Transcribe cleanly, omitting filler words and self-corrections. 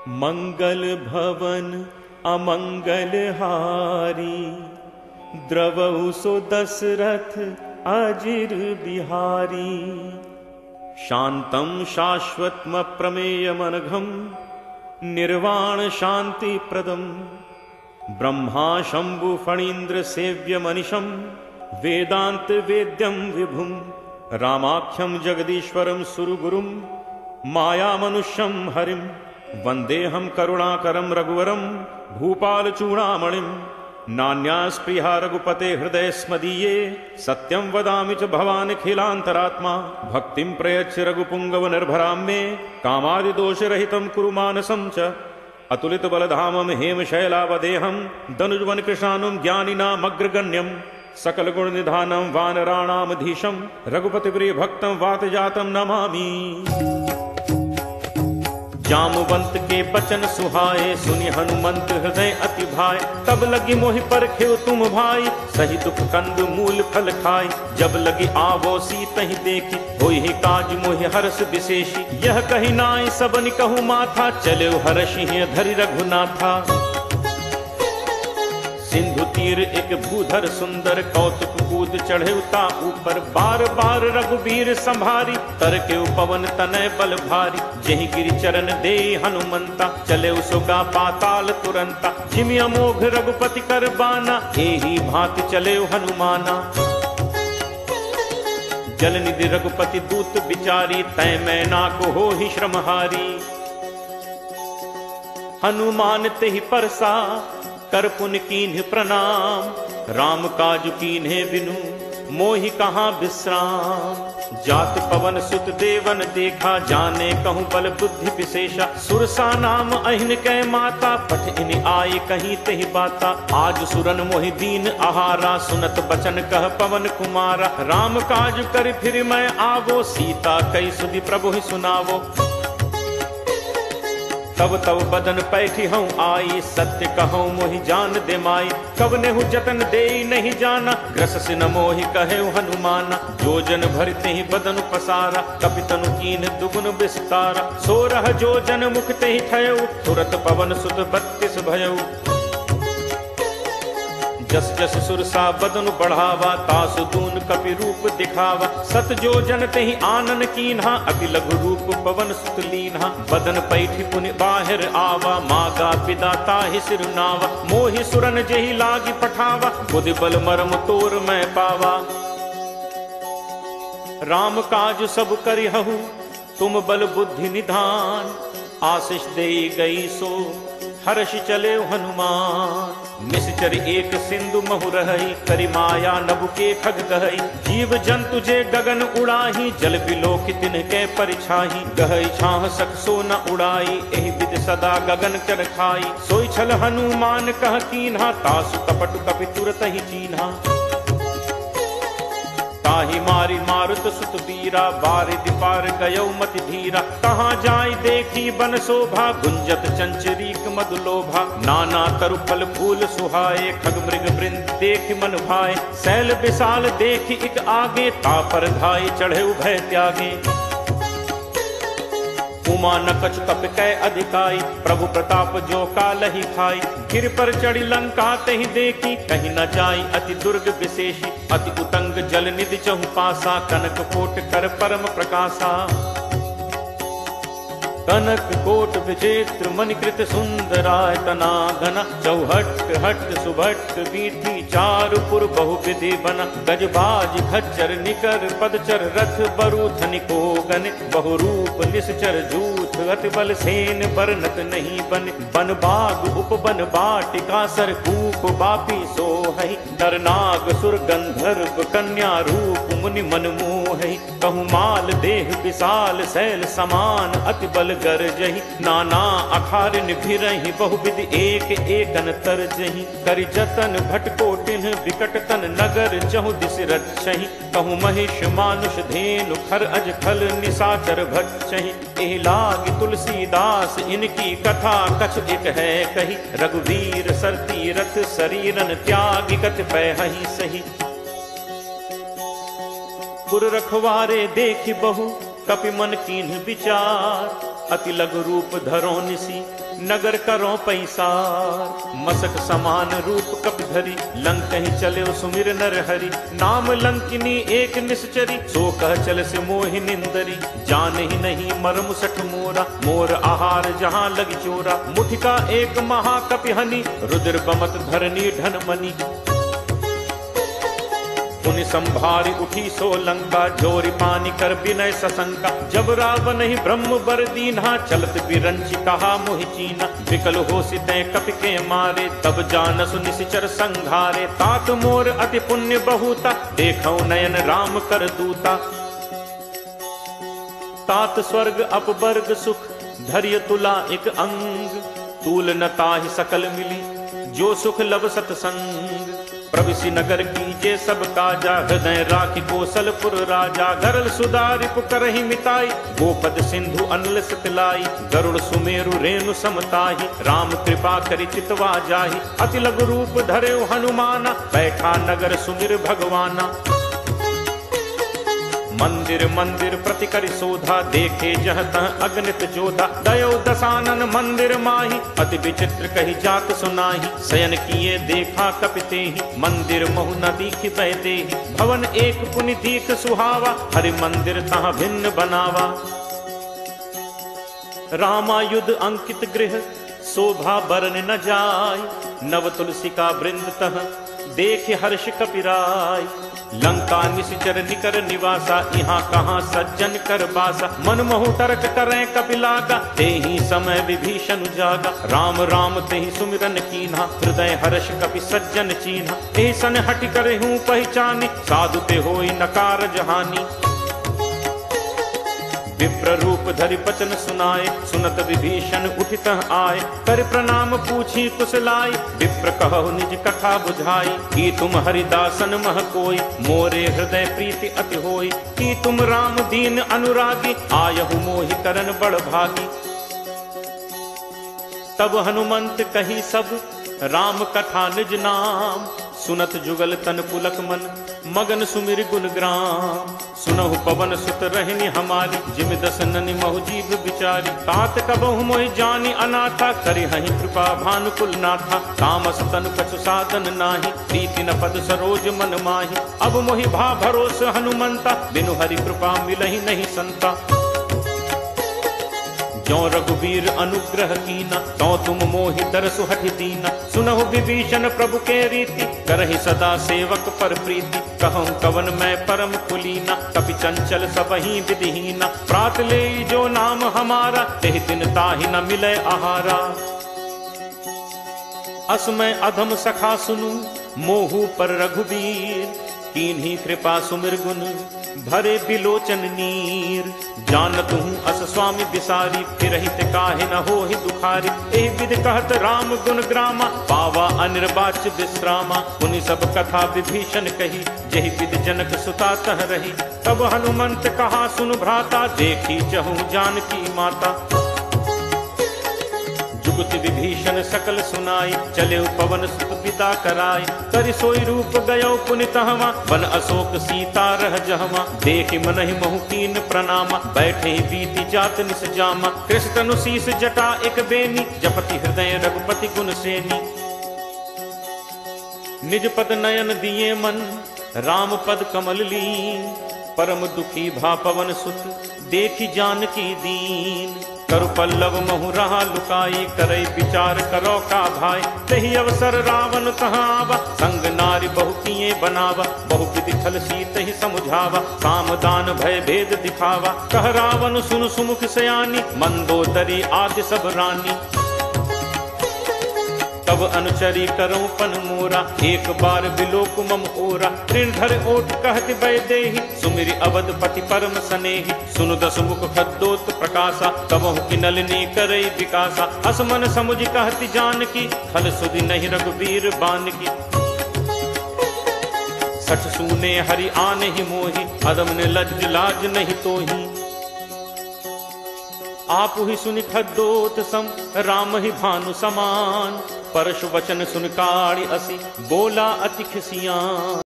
मंगल भवन अमंगल हारी, द्रवहु सो दशरथ अजिर बिहारी। शांतं शाश्वतम प्रमेयमनघं, निर्वाण शांति प्रदम। ब्रह्मा शंभु फणीन्द्र सेव्य मनिशं, वेदांत वेद्यं विभुं। रामाख्यं जगदीश्वरं सुरगुरुं, माया मनुष्यं हरिं। वंदेहम करुणाकरं रघुवरं, भूपाल चूड़ामणिं। नान्यास्पृहा रघुपते हृदय स्मदीये, सत्यं वदामि च भवान् खिलान्तरात्मा। भक्तिं प्रयच्छ रघुपुंगव निर्भरां मे, कामादिदोषरहितं कुरु मानसं च। अतुलित बलधामं हेमशैलावदेहं, दनुजवन कृशानुं ज्ञानिनामग्रगण्यं। सकल गुण निधानं वानराणामधीशं, रघुपति प्रिय भक्तं वातजातं नमामि। जामवंत के बचन सुहाए, सुनि हनुमंत हृदय अति भाए। तब लगी मोहि परखियो तुम भाई, सही दुख कंद मूल फल खाई। जब लगी आवो सीतहि देखी, होई ही काज मोहि हर्ष विशेषी। यह कही नाई सबनि कहूँ माथा, चले हर्षि धरि रघुनाथा। सिंधु तीर एक भूधर सुंदर, कौतुक कूद चढ़े उता ऊपर। बार बार रघुबीर संभारी, तर के पवन तनय बल भारी। जहि गिरि चरण दे हनुमंता, चले उसोगा पाताल तुरंता। जिमि अमोघ रघुपति कर बाना, एही भांति चले हनुमाना। जल निधि रघुपति दूत बिचारी, तय मैना को हो ही श्रमहारी। हनुमान तेहि परसा, कर पुन कीन्ह प्रणाम। राम काज कीन्हे बिनु, मोहि कहाँ विश्राम। जात पवन सुत देवन देखा, जाने कहूँ बल बुद्धि विशेषा। सुरसा नाम अहिन कै माता, पठ इन आए कहीं तेहि बाता। आज सुरन मोहि दीन आहारा, सुनत बचन कह पवन कुमारा। राम काज कर फिर मैं आवो, सीता कई सुधि प्रभु ही सुनावो। तब तब बदन पैठी हूँ आई, सत्य कहूँ मोहि जान दे माई। कब नेहु जतन दे नहीं जाना, ग्रस सिन मोहि कहे हनुमाना। जो जन भरते ही बदन पसारा, कपितनु कीन दुगुन विस्तारा। 16 जो जन मुख ते ही ठयऊ, तुरत पवन सुत 32 भयऊ। जस जस सुरसा बदन बढ़ावा, तासु दून कपि रूप दिखावा। सत जो जन तेहि आनन कीन्हा, अति लघु रूप पवन सुत लीन्हा। बदन पैठी पुनि बाहिर आवा, मागा पिता ताहि सिरुनावा। मोहि सुरन जेहि लागी पठावा, बुद्धि बल मरम तोर मैं पावा। राम काज सब करिहु, तुम बल बुद्धि निधान। आशीष दे गई सो, हर्ष चले हनुमान। निश्चर एक सिंधु महु रही, करि माया नभु के खग कहई। जीव जंतु जे गगन उड़ाही, जल बिलोक तिनके परिछाही। गहई छाह सक सो न उड़ाई, एहि विद सदा गगन कर खाई। सोई छल हनुमान कह कीन्हा, तासु कपट कपि तुरत ही चीन्हा। ताहि मारी मारुत सुत बीरा, बारिधि पार गयो मति धीरा। कहाँ जाय देखी बन शोभा, गुंजत चंचरीक मधुलोभा। नाना तरु फल फूल सुहाए, खग मृग वृंद देख मन भाए। शैल विशाल देखी इक आगे, तापर धाय चढ़े उभय त्यागे। उमा न कछ कप कै अधिकाई, प्रभु प्रताप जो कालहि खाई। गिर पर चढ़ी लंका तहि देखी, कहीं न जाई अति दुर्ग विशेषी। अति उतंग जल निधि चहु पासा, कनक कोट कर परम प्रकाशा। कनक कोट विचित्र मणिकृत सुंदरायतना घना। चौहट हट सुभट वीथी, चारुपुर बहुविधि बना। गजबाज खच्चर निकर पदचर, रथ बरूथ निकोगन। बहुरूप निश्चर जूथ, अति बल सेन बरनत नहीं बन। बन बाग उपवन बाटिका, सरकूप बापी सोहई। नर नाग सुर गंधर्व कन्या, रूप मुनि मन मोहई। कहूँ माल देह विशाल, शैल समान अति बल गरजहि। नाना अखारिन भिरहि, बहुविध एक एकन तरजहि। करि जतन भटकोटिन, विकट तन नगर चहु दिस रक्षहि। कहूँ महिष मानुष धेनु, खर अज खल निशाचर भक्षहि। एहि लागी तुलसीदास, इनकी कथा कछ एक है कही। रघुवीर सर तीरथ, शरीरन त्यागी कथ पैहि सही। पुर रखवारे देखि बहु, कपि मन कीन्ह विचार। अति लघु रूप धरो निसी, नगर करो पैसार। मसक समान रूप कपि धरी, लंक ही चले सुमिर नर हरि। नाम लंकिनी एक निश्चरी, सो कह चल से मोहि निंदरी। जान ही नहीं मर्म सठ मोरा, मोर आहार जहाँ लग चोरा। मुठिका एक महाकपि हनि, रुद्र बमत धरनी ढन मनी। पुनि संभारी उठी सो लंका, जोरी पानी कर विनय सशंका। जब रावण ही ब्रह्म बर दीन्हा, चलत बिरंची कहा मोहि चीना। विकल हो सितै कपि के मारे, तब जानसु निशिचर संघारे। तात मोर अति पुण्य बहुता, देखौ नयन राम कर दूता। तात स्वर्ग अपवर्ग सुख, धैर्य तुला एक अंग। तूल न ताहि सकल मिली, जो सुख लब सतसंग। प्रविशि नगर कीजे सब काजा, हृदय राखि कौशलपुर राजा। गरल सुधारि पुकरहि मिताई, गोपद सिंधु अनल सतलाई। गरुड़ सुमेरु रेणु समताहि, राम कृपा करि चितवा जाहि। अति लघु रूप धर्यो हनुमाना, बैठा नगर सुमिर भगवाना। मंदिर मंदिर प्रति करि शोधा, देखे जह तह अगणित जोधा। दयो दसानन मंदिर माही, अति विचित्र कही जात सुनाही। शयन किए देखा कपि तेहि, मंदिर महु न दीखि बैदेहि। भवन एक पुनि दीख सुहावा, हरि मंदिर तहाँ भिन्न बनावा। रामायुध अंकित गृह, शोभा बरन न जाय। नव तुलसी का वृंद तह, देख हर्ष कपिराय। लंका निशिचर निकर निवासा, यहाँ कहाँ सज्जन कर बासा। मन महु तर्क करें कपिलागा, तेहि समय विभीषण जागा। राम राम तेहि सुमिरन कीन्हा, हृदय हर्ष कपि सज्जन चीन्हा। ऐसन हटि करे हूँ पहचानी, साधु ते होई नकार जहानी। विप्र रूप धरि बचन सुनाए, सुनत विभीषण उठित आए। कर प्रणाम पूछी कुशलाई, विप्र कहु निज कथा बुझाई। कि तुम हरिदासन मह कोई, मोरे हृदय प्रीति अति होई। कि तुम राम दीन अनुरागी, आयहु मोहि करन बड़ भागी। तब हनुमंत कही सब, राम कथा निज नाम। सुनत जुगल तन पुलक मन, मगन सुमिर गुण ग्राम। सुनहु पवन सुत रहनी हमारी, जिम दस ननि महु जीव बिचारी। तात कबहु मोहि जानी अनाथा, करि हहि कृपा भानुकुल नाथा। तामस तनु कछु साधन नाही, प्रीति न पद सरोज मन माही। अब मोहि भा भरोस हनुमंता, बिनु हरि कृपा मिलहि नहीं संता। जो रघुवीर अनुग्रह कीना, तो तुम मोहि दरसु हठि दीना। सुनहु विभीषण प्रभु के रीति, करहि सदा सेवक पर प्रीति। कहूँ कवन मैं परम कुलीना, कपि चंचल सबहि विधिहीना। प्रात ले जो नाम हमारा, तेहि दिन ताहि न मिले आहारा। असमय अधम सखा सुनु, मोहु पर रघुवीर। कीन्ही कृपा सुमिर गुण, भरे बिलोचन नीर। जानत हूँ अस स्वामी बिसारी, फिरहित काहे न होहि दुखारी। एहि विधि कहत राम गुण ग्रामा, पावा अनिर्वाच्य विश्रामा। पुनि सब कथा विभीषण कही, जेहि विधि जनक सुता तह रही। तब हनुमंत कहा सुन भ्राता, देखी चहु जानकी माता। जुगति विभीषण सकल सुनाई, चले पवन सुत पिता कराई। करि सोई रूप गयो पुनि तहवा, वन अशोक सीता रह जहवा। देखि मनहि महु कीन प्रणामा, बैठे बीति जात निस जामा। कृष्ण तनु शीस जटा एक बेनी, जपति हृदय रघुपति गुण सेनी। निज पद नयन दिए मन, राम पद कमल लीन। परम दुखी भा पवन सुत, देखि जानकी दीन। करु पल्लव महु रहा लुकाई, करई विचार करो का भाई। तही अवसर रावण तहाँ आवा, संग नारी बहु किए बनावा। बहु विधि छल सीत ही समुझावा, सामदान भय भेद दिखावा। कह रावण सुन सुमुख सयानी, मंदोदरी आदि सब रानी। तब अनुचरी करऊं पन मोरा, एक बार बिलोक मम ओरा। ऋण धर ओट कहत वैदेही, सुमिरि अवधपति परम सनेही। सुनु दस मुख खद्दोत प्रकाशा, कबहु की नलिनी करई विकासा। असमन समुझ कहति जानकी, खल सुधि नहीं रघुवीर बानकी। सठ सूने हरि आने ही मोही, अदम ने लज्ज लाज नहीं तोही। आप ही सुनि खद्दोत सम, राम ही भानु समान। परशु वचन सुन काढ़ि असी, बोला अति खिसियान।